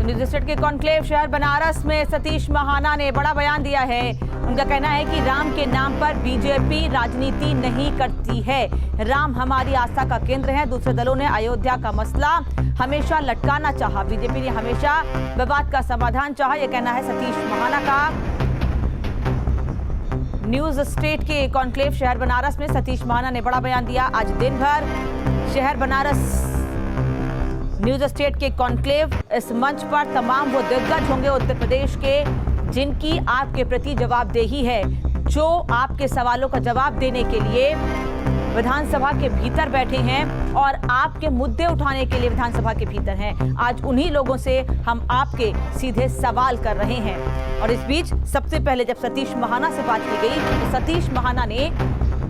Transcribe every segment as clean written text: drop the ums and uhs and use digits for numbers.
News state के conclave शहर बनारस में सतीश महाना ने बड़ा बयान दिया है। उनका कहना है कि राम के नाम पर बीजेपी राजनीति नहीं करती है। राम हमारी आस्था का केंद्र है। दूसरे दलों ने अयोध्या का मसला हमेशा लटकाना चाहा, बीजेपी ने हमेशा विवाद का समाधान चाहा। यह कहना है सतीश महाना का। न्यूज स्टेट के कॉन्क्लेव शहर बनारस में सतीश महाना ने बड़ा बयान दिया। आज दिन भर शहर बनारस न्यूज स्टेट के कॉन्क्लेव, इस मंच पर तमाम वो दिग्गज होंगे उत्तर प्रदेश के जिनकी आपके प्रति जवाबदेही है, जो आपके सवालों का जवाब देने के लिए विधानसभा के भीतर बैठे हैं और आपके मुद्दे उठाने के लिए विधानसभा के भीतर हैं। आज उन्हीं लोगों से हम आपके सीधे सवाल कर रहे हैं। और इस बीच सबसे पहले जब सतीश महाना से बात की गई तो सतीश महाना ने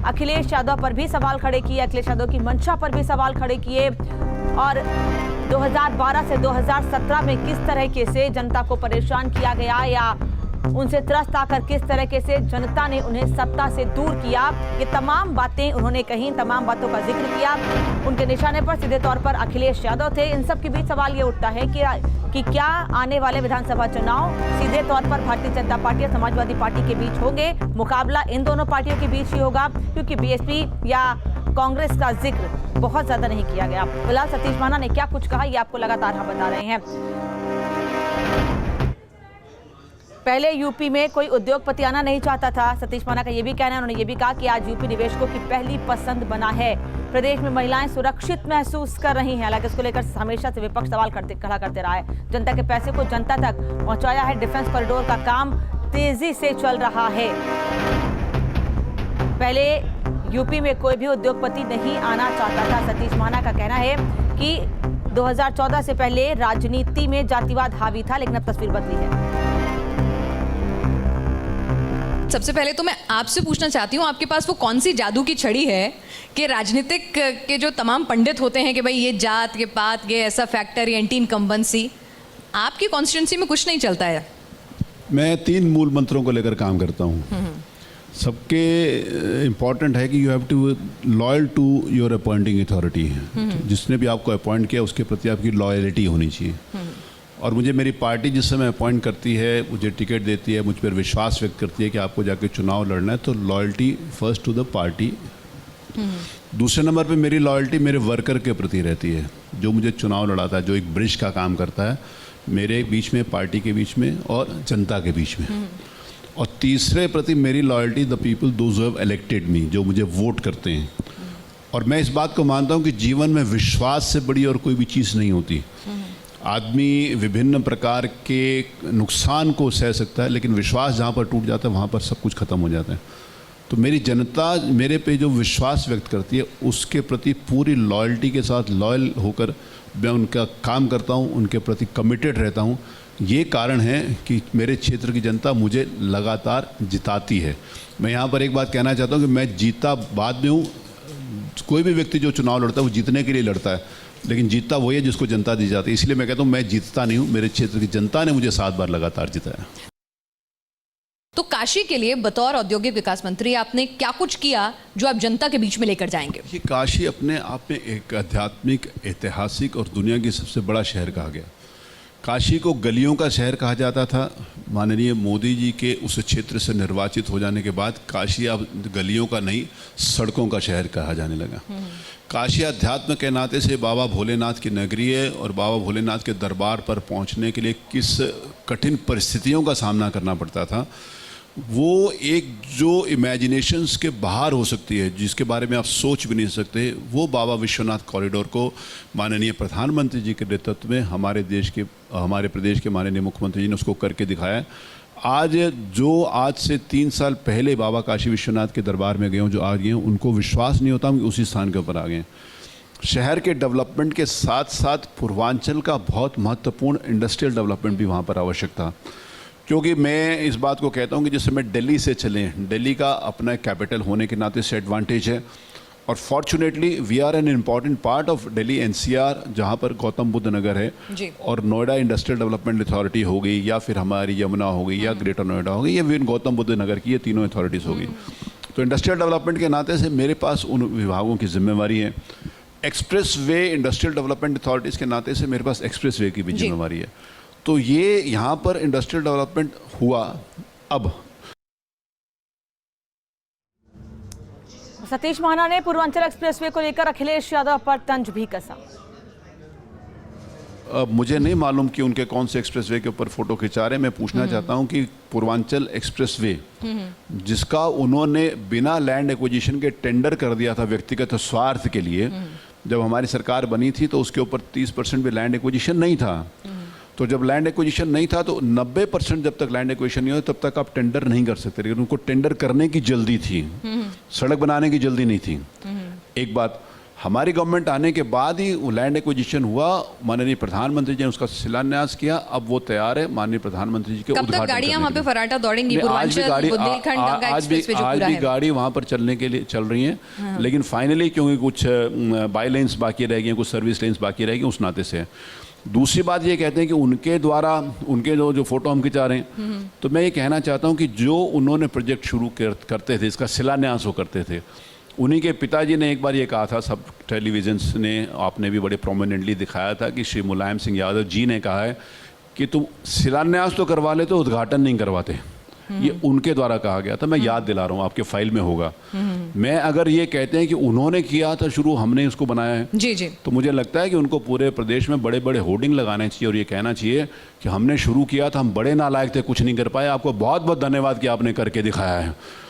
अखिलेश यादव पर भी सवाल खड़े किए, अखिलेश यादव की मंशा पर भी सवाल खड़े किए और 2012 से 2017 में किस तरीके से जनता को परेशान किया गया या उनसे त्रस्त आकर किस तरीके से जनता ने उन्हें सत्ता से दूर किया, ये तमाम बातें उन्होंने कही, तमाम बातों का जिक्र किया। उनके निशाने पर सीधे तौर पर अखिलेश यादव थे। इन सब के बीच सवाल ये उठता है कि क्या आने वाले विधानसभा चुनाव सीधे तौर पर भारतीय जनता पार्टी और समाजवादी पार्टी के बीच होंगे, मुकाबला इन दोनों पार्टियों के बीच ही होगा, क्योंकि बीएसपी या कांग्रेस का जिक्र बहुत ज्यादा नहीं किया गया। फिलहाल सतीश महाना ने क्या कुछ कहा ये आपको लगातार हम बता रहे हैं। पहले यूपी में कोई उद्योगपति आना नहीं चाहता था, सतीश महाना का ये भी कहना है। उन्होंने ये भी कहा कि आज यूपी निवेशकों की पहली पसंद बना है। प्रदेश में महिलाएं सुरक्षित महसूस कर रही हैं। हालांकि इसको लेकर हमेशा से विपक्ष सवाल खड़ा करते रहा है। जनता के पैसे को जनता तक पहुंचाया है। डिफेंस कॉरिडोर का काम तेजी से चल रहा है। पहले यूपी में कोई भी उद्योगपति नहीं आना चाहता था। सतीश महाना का कहना है कि 2014 से पहले राजनीति में जातिवाद हावी था, लेकिन अब तस्वीर बदली है। सबसे पहले तो मैं आपसे पूछना चाहती हूँ, आपके पास वो कौन सी जादू की छड़ी है कि राजनीतिक के जो तमाम पंडित होते हैं कि भाई ये जात के पात ये ऐसा फैक्टर, ये एंटी इनकम्बेंसी, आपकी कॉन्स्टिट्यूंसी में कुछ नहीं चलता है? मैं 3 मूल मंत्रों को लेकर काम करता हूँ। सबके इम्पॉर्टेंट है कि you have to loyal to your appointing authority है। जिसने भी आपको अपॉइंट किया उसके प्रति आपकी लॉयलिटी होनी चाहिए। और मुझे मेरी पार्टी जिस समय अपॉइंट करती है, मुझे टिकट देती है, मुझ पर विश्वास व्यक्त करती है कि आपको जाके चुनाव लड़ना है, तो loyalty first to the party. दूसरे नंबर पे मेरी लॉयल्टी मेरे वर्कर के प्रति रहती है, जो मुझे चुनाव लड़ाता है, जो एक ब्रिज का काम करता है मेरे बीच में, पार्टी के बीच में और जनता के बीच में। और तीसरे प्रति मेरी loyalty the people those who have elected me, जो मुझे वोट करते हैं। और मैं इस बात को मानता हूँ कि जीवन में विश्वास से बड़ी और कोई भी चीज़ नहीं होती। आदमी विभिन्न प्रकार के नुकसान को सह सकता है, लेकिन विश्वास जहाँ पर टूट जाता है वहाँ पर सब कुछ खत्म हो जाता है। तो मेरी जनता मेरे पे जो विश्वास व्यक्त करती है उसके प्रति पूरी लॉयल्टी के साथ लॉयल होकर मैं उनका काम करता हूँ, उनके प्रति कमिटेड रहता हूँ। ये कारण है कि मेरे क्षेत्र की जनता मुझे लगातार जिताती है। मैं यहाँ पर एक बात कहना चाहता हूँ कि मैं जीता बाद में हूँ। कोई भी व्यक्ति जो चुनाव लड़ता है वो जीतने के लिए लड़ता है, लेकिन जीतता वही है जिसको जनता दी जाती है। इसलिए मैं कहता हूँ मैं जीतता नहीं हूँ, मेरे क्षेत्र की जनता ने मुझे 7 बार लगातार जिताया। तो काशी के लिए बतौर औद्योगिक विकास मंत्री आपने क्या कुछ किया जो आप जनता के बीच में लेकर जाएंगे? ये काशी अपने आप में एक आध्यात्मिक, ऐतिहासिक और दुनिया की सबसे बड़ा शहर कहा गया। काशी को गलियों का शहर कहा जाता था। माननीय मोदी जी के उस क्षेत्र से निर्वाचित हो जाने के बाद काशी अब गलियों का नहीं, सड़कों का शहर कहा जाने लगा। काशी अध्यात्म के नाते से बाबा भोलेनाथ की नगरी है और बाबा भोलेनाथ के दरबार पर पहुंचने के लिए किस कठिन परिस्थितियों का सामना करना पड़ता था, वो एक जो इमेजिनेशंस के बाहर हो सकती है, जिसके बारे में आप सोच भी नहीं सकते, वो बाबा विश्वनाथ कॉरिडोर को माननीय प्रधानमंत्री जी के नेतृत्व में हमारे प्रदेश के माननीय मुख्यमंत्री जी ने उसको करके दिखाया। आज से 3 साल पहले बाबा काशी विश्वनाथ के दरबार में गए हों, जो आ गए हैं, उनको विश्वास नहीं होता हम उसी स्थान के ऊपर आ गए। शहर के डेवलपमेंट के साथ साथ पूर्वांचल का बहुत महत्वपूर्ण इंडस्ट्रियल डेवलपमेंट भी वहाँ पर आवश्यक था। क्योंकि मैं इस बात को कहता हूँ कि जिस समय दिल्ली से चलें, दिल्ली का अपना कैपिटल होने के नाते से एडवांटेज है। और fortunately we are an important part of Delhi NCR, जहाँ पर गौतम बुद्ध नगर है और नोएडा इंडस्ट्रियल डेवलपमेंट अथॉरिटी हो गई, या फिर हमारी यमुना हो गई, या ग्रेटर नोएडा हो गई, या फिर गौतम बुद्ध नगर की, ये तीनों अथॉरिटीज़ हो गई। तो इंडस्ट्रियल डेवलपमेंट के नाते से मेरे पास उन विभागों की जिम्मेवारी है। Express way industrial development authorities के नाते से मेरे पास एक्सप्रेस वे की भी जिम्मेवारी है। तो ये यहाँ पर इंडस्ट्रियल डेवलपमेंट हुआ। अब सतीश महाना ने पूर्वांचल एक्सप्रेसवे को लेकर अखिलेश यादव पर तंज भी कसा। अब मुझे नहीं मालूम कि उनके कौन से एक्सप्रेसवे के ऊपर फोटो खिंचा रहे हैं। मैं पूछना चाहता हूं कि पूर्वांचल एक्सप्रेसवे जिसका उन्होंने बिना लैंड एक्विजिशन के टेंडर कर दिया था व्यक्तिगत स्वार्थ के लिए, जब हमारी सरकार बनी थी तो उसके ऊपर 30% भी लैंड एक्विजिशन नहीं था। तो जब लैंड एक्विजिशन नहीं था तो 90% जब तक लैंड एक्विजिशन नहीं हो तब तक आप टेंडर नहीं कर सकते, लेकिन उनको टेंडर करने की जल्दी थी, सड़क बनाने की जल्दी नहीं थी। एक बात, हमारी गवर्नमेंट आने के बाद ही वो लैंड एक्विजिशन हुआ, माननीय प्रधानमंत्री जी ने उसका शिलान्यास किया, अब वो तैयार है माननीय प्रधानमंत्री जी के कब उद्घाटन तक गाड़ियां वहां पे करने के लिए। फराटा दौड़ेंगी? नहीं, आज भी गाड़ी बुंदेलखंड गंगा एक्सप्रेसवे जो आज पूरा भी है। गाड़ी वहाँ पर चलने के लिए चल रही हैं, लेकिन फाइनली क्योंकि कुछ बाई लेन्स बाकी रह गई हैं, कुछ सर्विस लेन्स बाकी रह गई, उस नाते से। दूसरी बात ये कहते हैं कि उनके द्वारा उनके जो फोटो हम खिंचा रहे हैं, तो मैं ये कहना चाहता हूँ कि जो उन्होंने प्रोजेक्ट शुरू करते थे, इसका शिलान्यास वो करते थे, उन्हीं के पिताजी ने एक बार ये कहा था, सब टेलीविजन्स ने, आपने भी बड़े प्रोमिनेंटली दिखाया था कि श्री मुलायम सिंह यादव जी ने कहा है कि तुम शिलान्यास तो करवा लेते, उद्घाटन नहीं करवाते। ये उनके द्वारा कहा गया था, मैं याद दिला रहा हूँ, आपके फाइल में होगा। मैं अगर ये कहते हैं कि उन्होंने किया था शुरू, हमने इसको बनाया है, जी जी, तो मुझे लगता है कि उनको पूरे प्रदेश में बड़े बड़े होर्डिंग लगाने चाहिए और ये कहना चाहिए कि हमने शुरू किया था, हम बड़े नालायक थे, कुछ नहीं कर पाए, आपको बहुत बहुत धन्यवाद कि आपने करके दिखाया है।